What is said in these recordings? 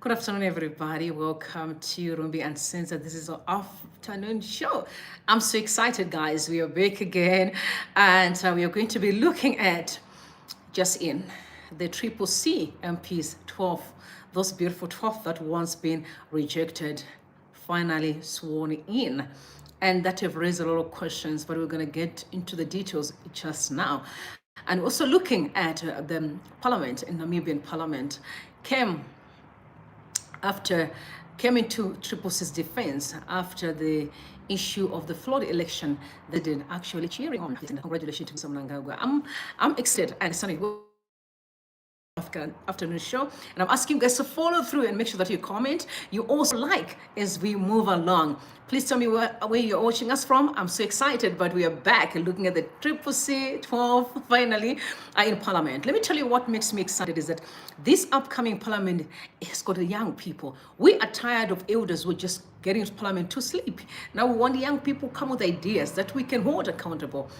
Good afternoon, everybody. Welcome to Rumbi and Censored. This is our afternoon show. I'm so excited, guys. We are back again, and we are going to be looking at just in the CCC MPs 12, those beautiful 12 that once been rejected, finally sworn in, and that have raised a lot of questions, but we're going to get into the details just now. And also looking at the parliament, in Namibian parliament, came into CCC's defense after the issue of the flawed election. They did actually cheering on. Congratulations to Mnangagwa. I'm excited and sunny afternoon show, and I'm asking you guys to follow through and make sure that you comment, you also like as we move along. Please tell me where you're watching us from. I'm so excited, but we are back looking at the CCC 12 finally in parliament. Let me tell you what makes me excited is that this upcoming parliament has got young people. We are tired of elders who are just getting to parliament to sleep. Now we want young people come with ideas that we can hold accountable.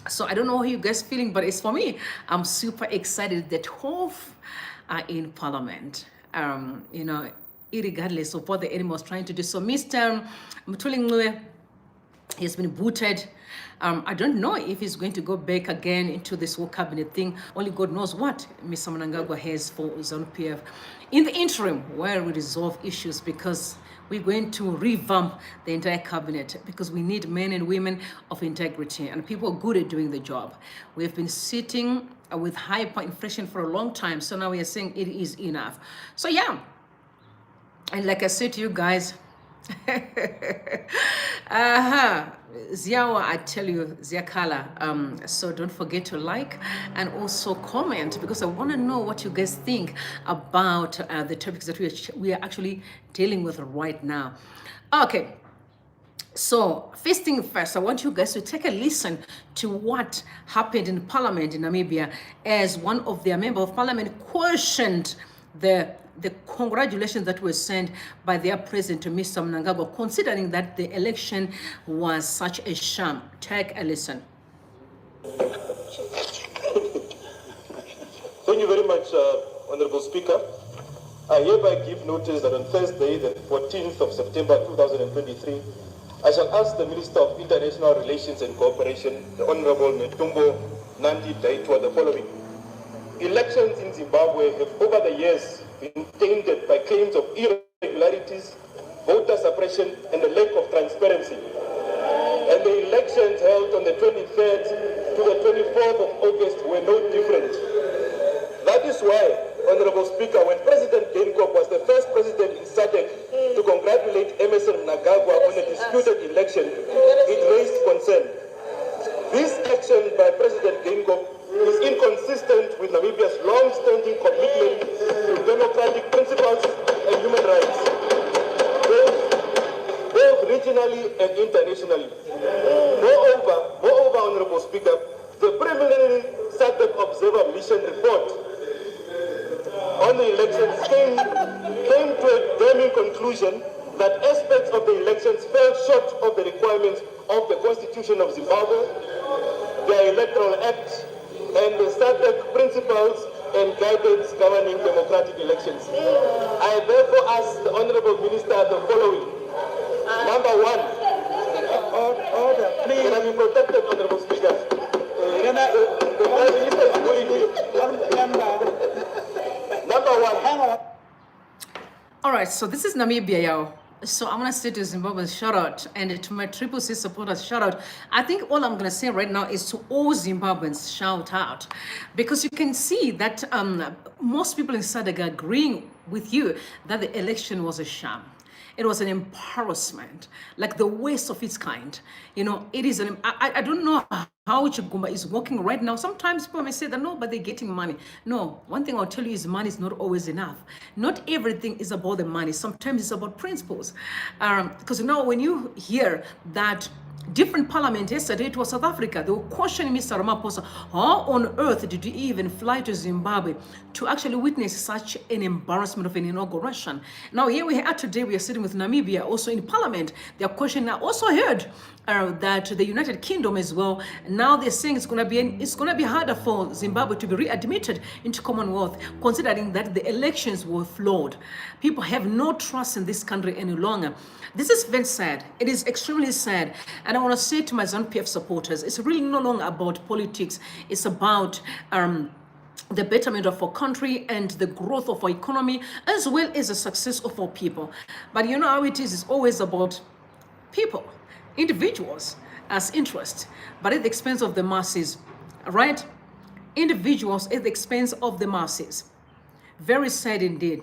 So I don't know how you guys feeling, but it's for me. I'm super excited that 12 are in parliament. Irregardless of what the enemy was trying to do. So Mr. Mtulingwe has been booted. I don't know if he's going to go back again into this whole cabinet thing. Only God knows what Mr. Mnangagwa has for his own PF. In the interim, while we resolve issues, because we're going to revamp the entire cabinet, because we need men and women of integrity and people good at doing the job. We have been sitting with hyperinflation for a long time, so now we are saying it is enough. So yeah, and like I said to you guys, Ziawa, I tell you, Ziakala, so don't forget to like and also comment, because I want to know what you guys think about the topics that we are actually dealing with right now. Okay, so first thing first, I want you guys to take a listen to what happened in Parliament in Namibia, as one of their members of Parliament questioned the congratulations that were sent by their president to Mr. Mnangagwa, considering that the election was such a sham. Take a listen. Thank you very much, Honorable Speaker. I hereby give notice that on Thursday, the 14th of September 2023, I shall ask the Minister of International Relations and Cooperation, the Honorable Netumbo Nandi-Ndaitwah, the following. Elections in Zimbabwe have over the years been tainted by claims of irregularities, voter suppression, and a lack of transparency. And the elections held on the 23rd to the 24th of August were no different. That is why, Honorable Speaker, when President Geingob was the first president in SADC to congratulate Emerson Mnangagwa on a disputed election, it raised concern. This action by President Geingob is inconsistent with Namibia's long-standing commitment to democratic principles and human rights, both regionally and internationally. Moreover, Honorable Speaker, the preliminary SADC Observer Mission report on the elections came to a damning conclusion that aspects of the elections fell short of the requirements of the Constitution of Zimbabwe, the Electoral Act, and the SADC principles and guidance governing democratic elections. I therefore ask the Honorable Minister the following. Number one, order, please. Can I be protected, Honorable Speaker? The Prime Minister is going to. Number one, hang on. All right, so this is Namibia, y'all. So I'm going to say to Zimbabweans, shout out, and to my CCC supporters, shout out. I think all I'm going to say right now is to all Zimbabweans, shout out. Because you can see that most people in SADC are agreeing with you that the election was a sham. It was an embarrassment, like the worst of its kind. You know, it is I don't know how Chigumba is working right now. Sometimes people may say that, no, but they're getting money. No, one thing I'll tell you is money is not always enough. Not everything is about the money. Sometimes it's about principles. Because now when you hear that different parliament yesterday, it was South Africa, they were questioning Mr. Ramaphosa, how on earth did you even fly to Zimbabwe to actually witness such an embarrassment of an inauguration? Now here we are today, we are sitting with Namibia also in parliament. They are questioning. I also heard that the United Kingdom as well Now they're saying it's going to be harder for Zimbabwe to be readmitted into Commonwealth, considering that the elections were flawed. People have no trust in this country any longer. This is very sad. It is extremely sad. And I want to say to my ZANU-PF supporters, it's really no longer about politics. It's about the betterment of our country and the growth of our economy, as well as the success of our people. But you know how it is, it's always about people, individuals as interest, but at the expense of the masses, right? Individuals at the expense of the masses. Very sad indeed.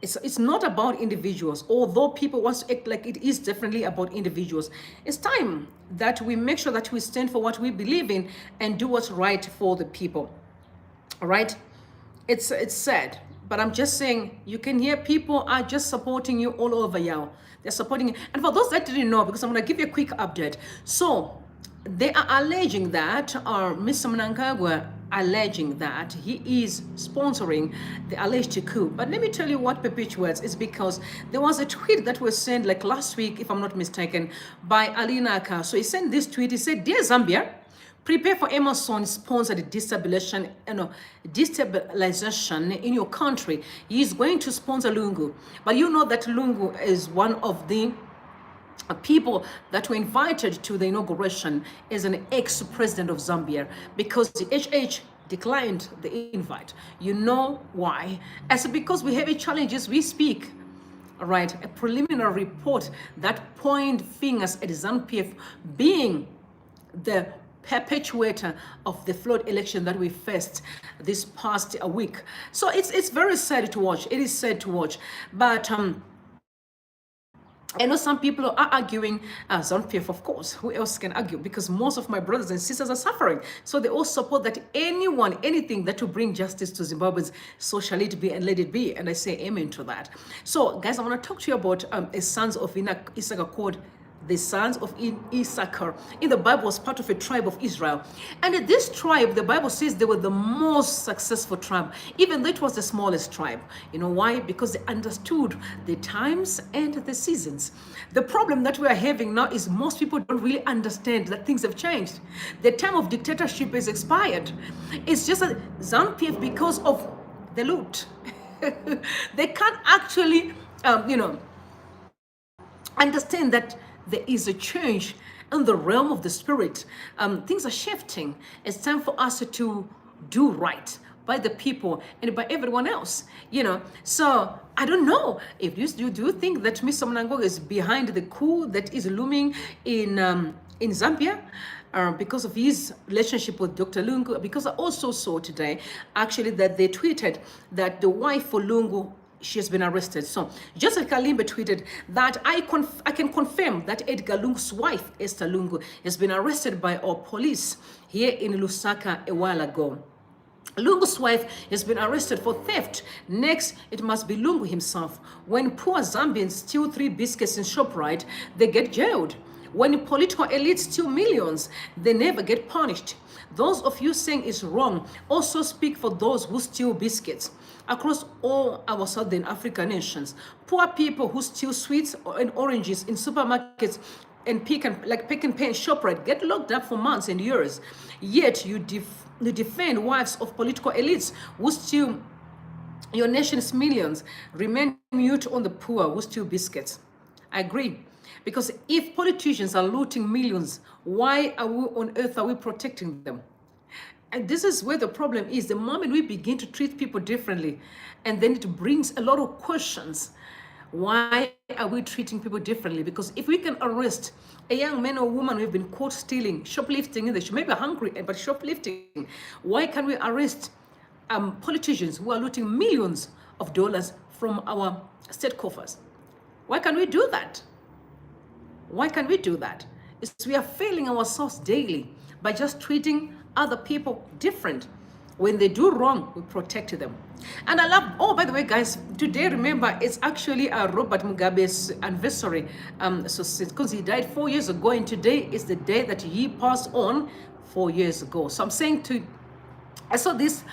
It's not about individuals, although people want to act like it is definitely about individuals. It's time that we make sure that we stand for what we believe in and do what's right for the people. All right? It's sad, but I'm just saying, you can hear people are just supporting you all over Yao. They're supporting you. And for those that didn't know, because I'm going to give you a quick update. So they are alleging that, or Mr. Mnangagwa alleging that he is sponsoring the alleged coup. But let me tell you what perpetuates is because there was a tweet that was sent like last week, if I'm not mistaken, by Alina Aka. So he sent this tweet. He said, "Dear Zambia, prepare for Emerson-sponsored destabilization in your country. He is going to sponsor Lungu. But you know that Lungu is one of the people that were invited to the inauguration as an ex-president of Zambia, because the HH declined the invite. You know why? As because we have a challenge as we speak. All right, a preliminary report that point fingers at ZANU-PF being the perpetuator of the flawed election that we faced this past week. So it's very sad to watch. It is sad to watch. But I know some people are arguing, ZANU-PF, of course, who else can argue? Because most of my brothers and sisters are suffering. So they all support that anything that will bring justice to Zimbabweans, so shall it be and let it be. And I say amen to that. So guys, I want to talk to you about a sons of Issachar called the sons of Issachar. In the Bible was part of a tribe of Israel. And this tribe, the Bible says they were the most successful tribe, even though it was the smallest tribe. You know why? Because they understood the times and the seasons. The problem that we are having now is most people don't really understand that things have changed. The time of dictatorship is expired. It's just that ZANU-PF, because of the loot, they can't actually, understand that there is a change in the realm of the spirit. Things are shifting. It's time for us to do right by the people and by everyone else, So I don't know if you do think that Mr. Mnangagwa is behind the coup that is looming in Zambia, because of his relationship with Dr. Lungu. Because I also saw today, actually, that they tweeted that the wife for Lungu, she has been arrested. So Joseph Kalimba tweeted that I can confirm that Edgar Lungu's wife, Esther Lungu, has been arrested by our police here in Lusaka a while ago. Lungu's wife has been arrested for theft. Next, it must be Lungu himself. When poor Zambians steal 3 biscuits in ShopRite, they get jailed. When political elites steal millions, they never get punished. Those of you saying it's wrong also speak for those who steal biscuits. Across all our Southern African nations, poor people who steal sweets and oranges in supermarkets and pick and pay and ShopRite get locked up for months and years. Yet you defend wives of political elites who steal your nation's millions, remain mute on the poor who steal biscuits. I agree. Because if politicians are looting millions, why on earth are we protecting them? And this is where the problem is. The moment we begin to treat people differently, and then it brings a lot of questions. Why are we treating people differently? Because if we can arrest a young man or woman who have been caught stealing, shoplifting, maybe hungry, but shoplifting, why can't we arrest politicians who are looting millions of dollars from our state coffers? Why can't we do that? Why can't we do that? It's we are failing ourselves daily by just treating other people different. When they do wrong, we protect them. And I love, by the way, guys, today, remember, it's actually Robert Mugabe's anniversary. Because he died 4 years ago, and today is the day that he passed on 4 years ago. So I'm saying I saw this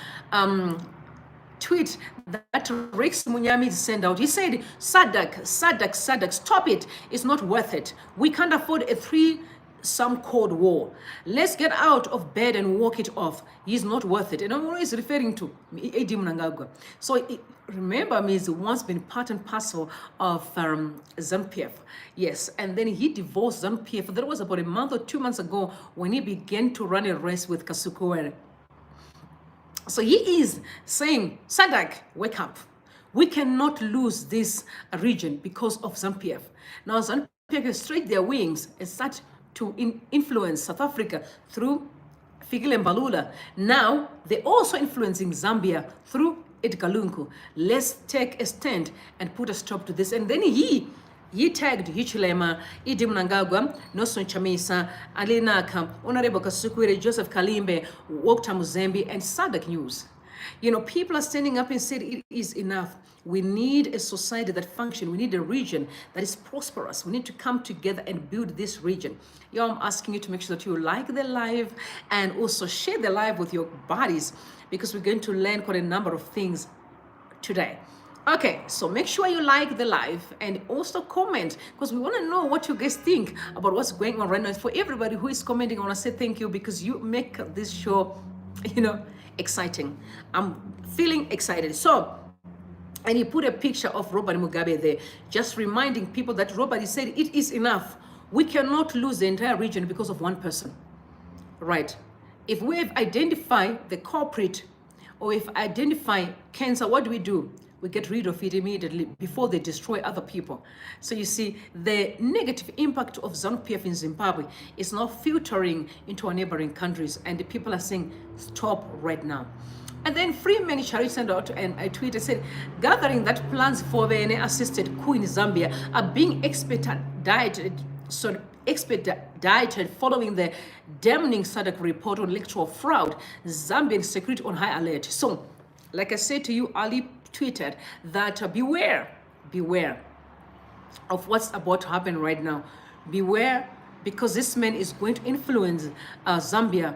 tweet that Rex Munyami sent out. He said, SADC, stop it. It's not worth it. We can't afford a 3 some Cold War. Let's get out of bed and walk it off. He's not worth it. And I'm always referring to A.D. Mnangagwa. So remember, he's once been part and parcel of ZANU-PF. Yes, and then he divorced ZANU-PF. That was about a month or 2 months ago when he began to run a race with Kasukuwere. So he is saying, SADC, wake up. We cannot lose this region because of ZANU-PF. Now ZANU-PF have stretched their wings and start to influence South Africa through Fikile Mbalula. Now they're also influencing Zambia through Edgar Lungu. Let's take a stand and put a stop to this. And then he tagged Hichilema, Idi Mnangagwa, Nelson Chamisa, Alinaka, Honorable Kasukuwere, Joseph Kalimbe, Walter Muzembe, and SADC News. You know, people are standing up and saying it is enough. We need a society that functions. We need a region that is prosperous. We need to come together and build this region. I'm asking you to make sure that you like the live and also share the live with your buddies, because we're going to learn quite a number of things today. Okay, so make sure you like the live and also comment, because we want to know what you guys think about what's going on right now. For everybody who is commenting, I want to say thank you, because you make this show, exciting. I'm feeling excited. So, and he put a picture of Robert Mugabe there, just reminding people that Robert said it is enough. We cannot lose the entire region because of one person, right? If we have identified the culprit, or if identify cancer, what do? We get rid of it immediately before they destroy other people. So you see, the negative impact of ZANU-PF in Zimbabwe is now filtering into our neighboring countries, and the people are saying, stop right now. And then Freeman Charity sent out and I tweeted, said, gathering that plans for the assisted coup in Zambia are being expedited following the damning SADC report on electoral fraud, Zambian security on high alert. So, like I said to you, Ali tweeted that beware of what's about to happen right now. Beware, because this man is going to influence Zambia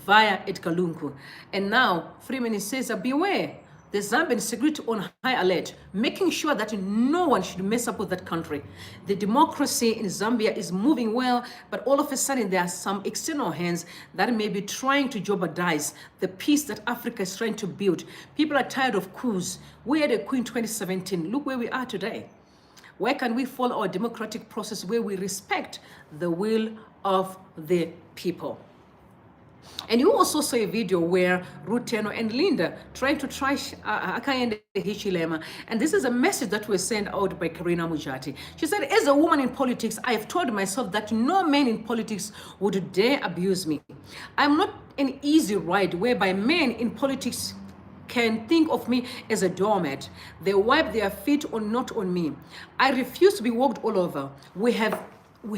via Edgar Lungu. And now Freeman says, beware, the Zambian security on high alert, making sure that no one should mess up with that country. The democracy in Zambia is moving well, but all of a sudden there are some external hands that may be trying to jeopardize the peace that Africa is trying to build. People are tired of coups. We had a coup in 2017. Look where we are today. Where can we follow our democratic process where we respect the will of the people? And you also saw a video where Ruteno and Linda trying to trash Akayende Hichilema. And this is a message that was sent out by Karina Mujati. She said, as a woman in politics, I have told myself that no man in politics would dare abuse me. I'm not an easy ride whereby men in politics can think of me as a doormat. They wipe their feet on, not on me. I refuse to be walked all over. We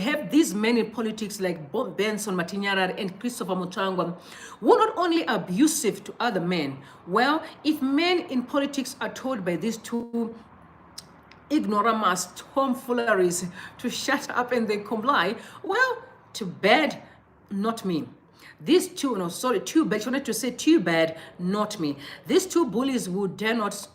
have these men in politics like Benson Matinyarara and Christopher Muchangwa, who are not only abusive to other men. Well, if men in politics are told by these two ignoramus tomfooleries to shut up and they comply, well, too bad, not me. These two, no, sorry, too bad, you wanted to say too bad, not me. These two bullies would dare not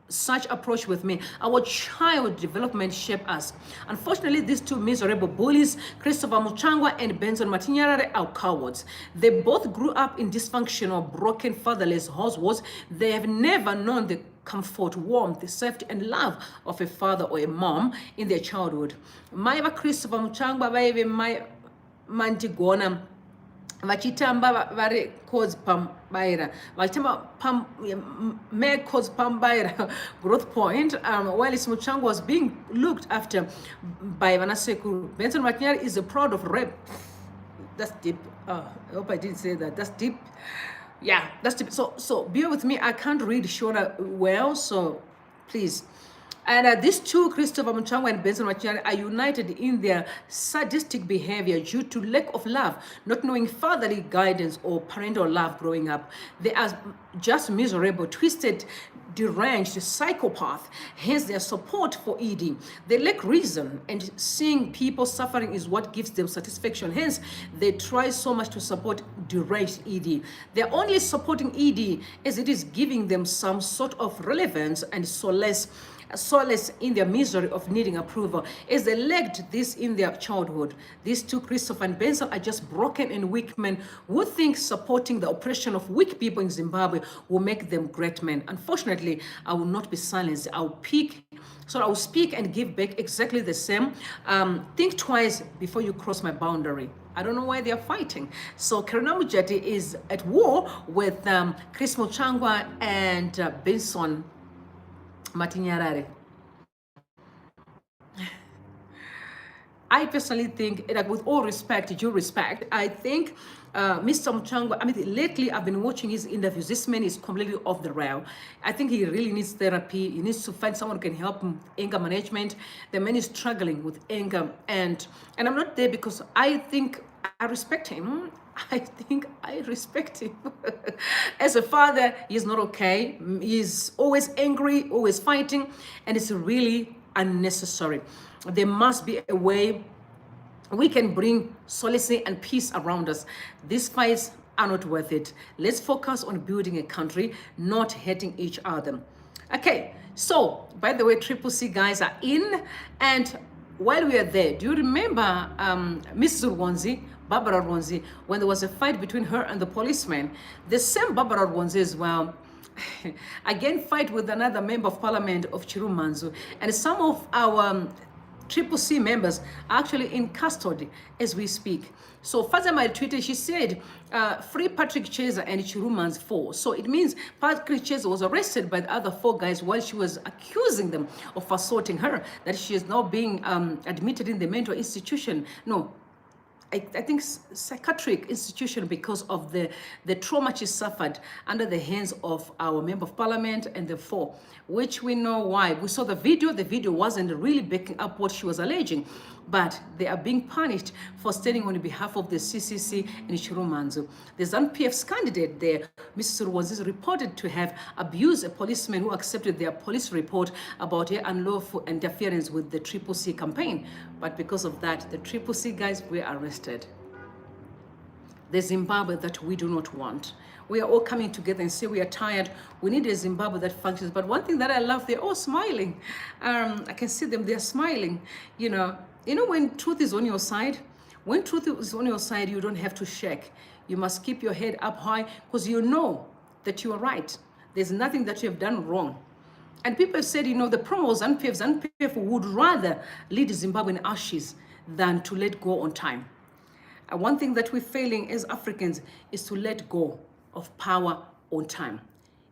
such approach with me. Our child development shaped us. Unfortunately, these two miserable bullies, Christopher Muchangwa and Benson Matinyarara, are cowards. They both grew up in dysfunctional, broken, fatherless households. They have never known the comfort, warmth, the safety, and love of a father or a mom in their childhood. Maiva Christopher Muchangwa, my Mantigona, vachitamba vari cause pambaira vachitamba pam may cause pambaira growth point while Muchangwa was being looked after by Vanaseku. Benson Matinyarara is a proud of rape. That's deep. I hope I didn't say that. That's deep. Yeah, that's deep. So bear with me. I can't read Shona well, so please. And these two, Christopher Muchangwa and Benson Matinyarara, are united in their sadistic behavior due to lack of love, not knowing fatherly guidance or parental love growing up. They are just miserable, twisted, deranged psychopath, hence their support for ED. They lack reason, and seeing people suffering is what gives them satisfaction. Hence, they try so much to support deranged ED. They're only supporting ED as it is giving them some sort of relevance and solace in their misery of needing approval, as they lacked this in their childhood. These two, Christopher and Benson, are just broken and weak men who think supporting the oppression of weak people in Zimbabwe will make them great men. Unfortunately, I will not be silenced. I will speak and give back exactly the same. Think twice before you cross my boundary. I don't know why they are fighting. So Karina Mujati is at war with Chris Muchangwa and Benson Matinyarare. I personally think that, with all respect, due respect, I think Mr. Muchangwa, lately I've been watching his interviews. This man is completely off the rail. I think he really needs therapy. He needs to find someone who can help him with anger management. The man is struggling with anger, and I'm not there because I think I respect him. I think I respect him. As a father, he's not okay. He's always angry, always fighting, and it's really unnecessary. There must be a way we can bring solace and peace around us. These fights are not worth it. Let's focus on building a country, not hating each other. Okay, so by the way, Triple C guys are in, and while we are there, do you remember Mrs. Rwanzi, Barbara Rwanzi, when there was a fight between her and the policeman? The same Barbara Rwanzi as well again fight with another member of parliament of Chirumanzu, and some of our Triple C members are actually in custody as we speak. So Fazama tweeted, she said, free Patrick Cheza and Chiruman's 4. So it means Patrick Cheza was arrested by the other 4 guys while she was accusing them of assaulting her, that she is now being admitted in the mental institution. No, I think psychiatric institution, because of the trauma she suffered under the hands of our member of parliament and the 4, which we know why. We saw the video wasn't really backing up what she was alleging, but they are being punished for standing on behalf of the CCC and Chirumanzu. The ZANU-PF's candidate there, Mrs. Rwanzi, is reported to have abused a policeman who accepted their police report about her unlawful interference with the Triple C campaign. But because of that, the Triple C guys were arrested. The Zimbabwe that we do not want. We are all coming together and say we are tired. We need a Zimbabwe that functions. But one thing that I love, they're all smiling. I can see them, they're smiling. You know when truth is on your side, when truth is on your side, you don't have to shake. You must keep your head up high, because you know that you are right. There's nothing that you have done wrong. And people have said, the promos and PF would rather lead Zimbabwe in ashes than to let go on time. One thing that we're failing as Africans is to let go of power on time.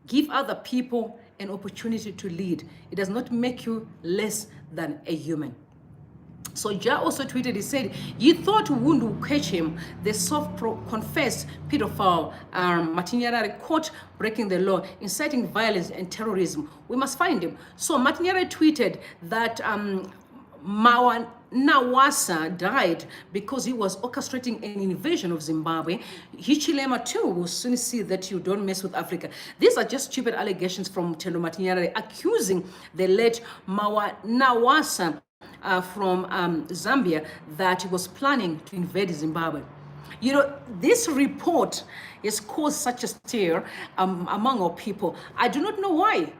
Give other people an opportunity to lead. It does not make you less than a human. So Ja also tweeted, he said, you thought wound will catch him. The self-confessed pedophile Matinyarare caught breaking the law, inciting violence and terrorism. We must find him. So Matinyarare tweeted that Mawa Nawasa died because he was orchestrating an invasion of Zimbabwe. Hichilema too will soon see that you don't mess with Africa. These are just stupid allegations from Tendo Matinyarare accusing the late Mawa Nawasa from Zambia that he was planning to invade Zimbabwe. This report has caused such a stir among our people. I do not know why.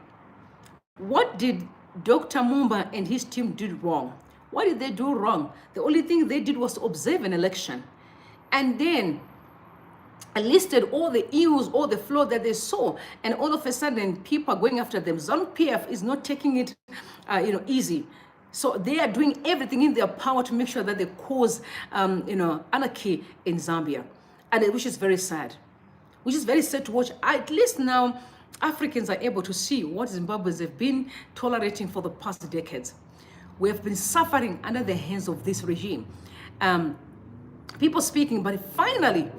What did Dr. Mumba and his team do wrong? What did they do wrong? The only thing they did was to observe an election, and then listed all the ills, all the flaws that they saw, and all of a sudden people are going after them. ZANU-PF is not taking it easy. So they are doing everything in their power to make sure that they cause anarchy in Zambia, and which is very sad. Which is very sad to watch. At least now Africans are able to see what Zimbabweans have been tolerating for the past decades. We have been suffering under the hands of this regime. People speaking, but finally,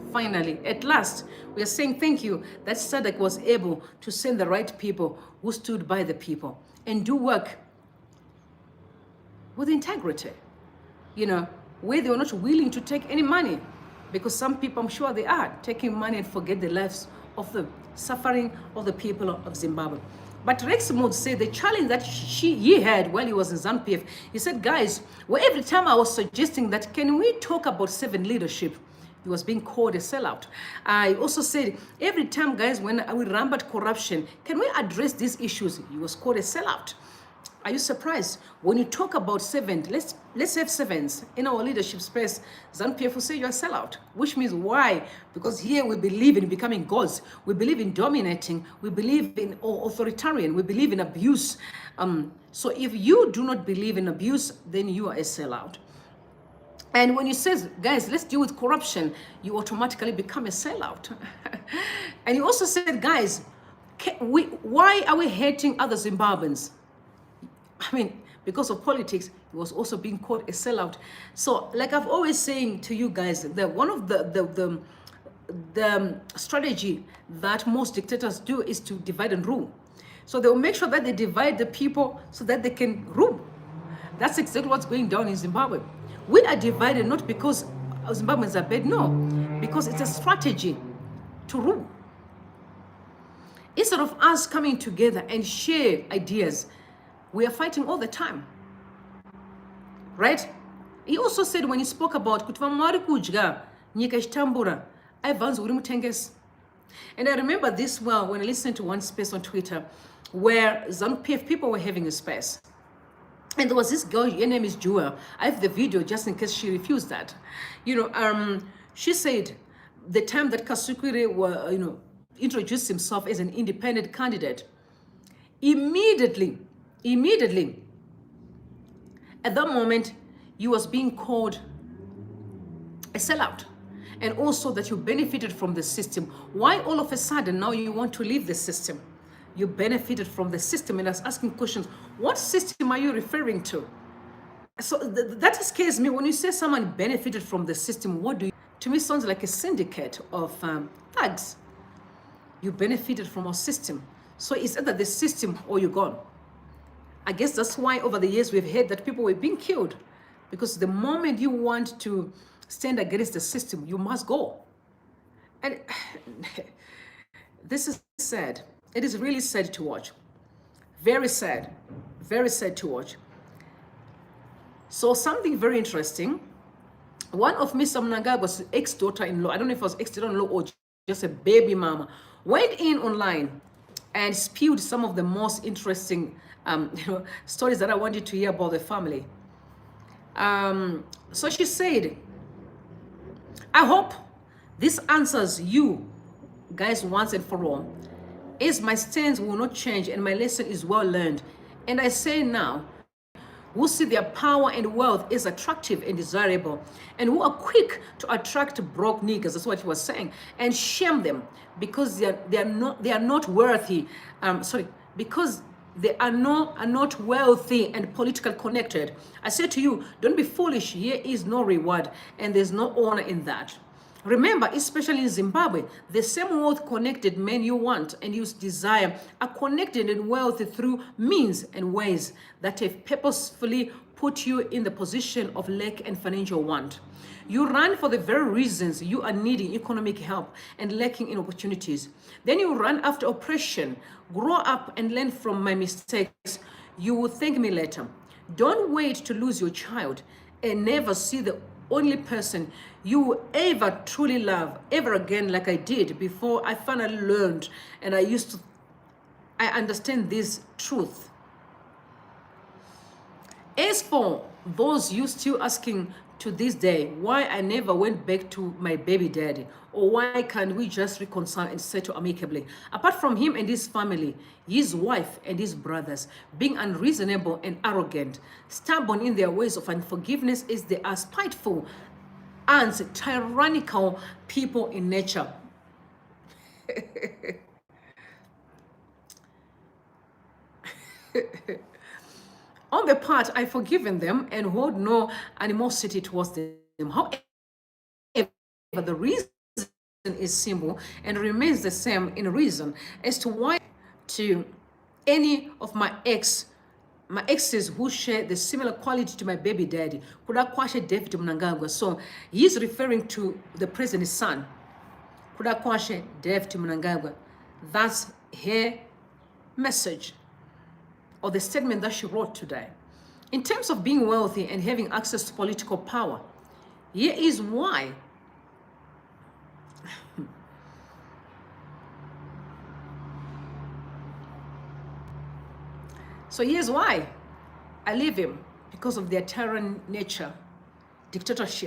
at last, we are saying thank you that SADC was able to send the right people who stood by the people and do work with integrity, where they were not willing to take any money, because some people, I'm sure they are, taking money and forget the lives of the suffering of the people of Zimbabwe. But Rex Mood said the challenge that he had while he was in ZANU-PF, he said, guys, well, every time I was suggesting that, can we talk about servant leadership? He was being called a sellout. I also said, every time, guys, when we rampant corruption, can we address these issues? He was called a sellout. Are you surprised? When you talk about servant, let's have servants in our leadership space. ZANU-PF will say you're a sellout, which means why? Because here we believe in becoming gods. We believe in dominating. We believe in authoritarian. We believe in abuse. So if you do not believe in abuse, then you are a sellout. And when you say, guys, let's deal with corruption, you automatically become a sellout. And you also said, guys, why are we hating other Zimbabweans? I mean, because of politics, he was also being called a sellout. So, like I've always saying to you guys, that one of the strategy that most dictators do is to divide and rule. So they will make sure that they divide the people so that they can rule. That's exactly what's going down in Zimbabwe. We are divided not because Zimbabweans are bad, no, because it's a strategy to rule. Instead of us coming together and share ideas, we are fighting all the time, right? He also said when he spoke about and I remember this well when I listened to one space on Twitter where ZANU-PF people were having a space. And there was this girl, her name is Jewel. I have the video just in case she refused that. She said the time that Kasukire introduced himself as an independent candidate, immediately, at that moment, he was being called a sellout. And also that you benefited from the system. Why all of a sudden now you want to leave the system? You benefited from the system, and I was asking questions. What system are you referring to? So that scares me. When you say someone benefited from the system, what do you, to me sounds like a syndicate of thugs. You benefited from our system. So it's either the system or you're gone. I guess that's why over the years we've heard that people were being killed, because the moment you want to stand against the system, you must go. And this is sad. It is really sad to watch. Very sad to watch. So something very interesting. One of Mr. Mnangagwa's ex-daughter-in-law, I don't know if it was ex-daughter-in-law or just a baby mama, went in online and spewed some of the most interesting stories that I wanted to hear about the family. So she said, I hope this answers you guys once and for all. As my stance will not change and my lesson is well learned. And I say now, who see their power and wealth is attractive and desirable, and who are quick to attract broke niggas, that's what he was saying, and shame them because they are not worthy. Because they are not wealthy and politically connected. I say to you, don't be foolish. Here is no reward, and there's no honor in that. Remember, especially in Zimbabwe, the same wealth-connected men you want and you desire are connected and wealthy through means and ways that have purposefully put you in the position of lack and financial want. You run for the very reasons you are needing economic help and lacking in opportunities. Then you run after oppression. Grow up and learn from my mistakes. You will thank me later. Don't wait to lose your child and never see the only person you will ever truly love ever again like I did before I finally learned and I understand this truth. As for those you still asking to this day why I never went back to my baby daddy, or why can't we just reconcile and settle amicably, apart from him and his family, his wife and his brothers being unreasonable and arrogant, stubborn in their ways of unforgiveness, as they are spiteful and tyrannical people in nature. On the part, I've forgiven them and hold no animosity towards them. However, the reason is simple and remains the same in reason as to why to any of my exes who share the similar quality to my baby daddy, Kudakwashe David Mnangagwa. So he's referring to the president's son, Kudakwashe David Mnangagwa. That's her message or the statement that she wrote today. In terms of being wealthy and having access to political power, here is why. So here's why I leave him, because of their tyrant nature, dictatorship.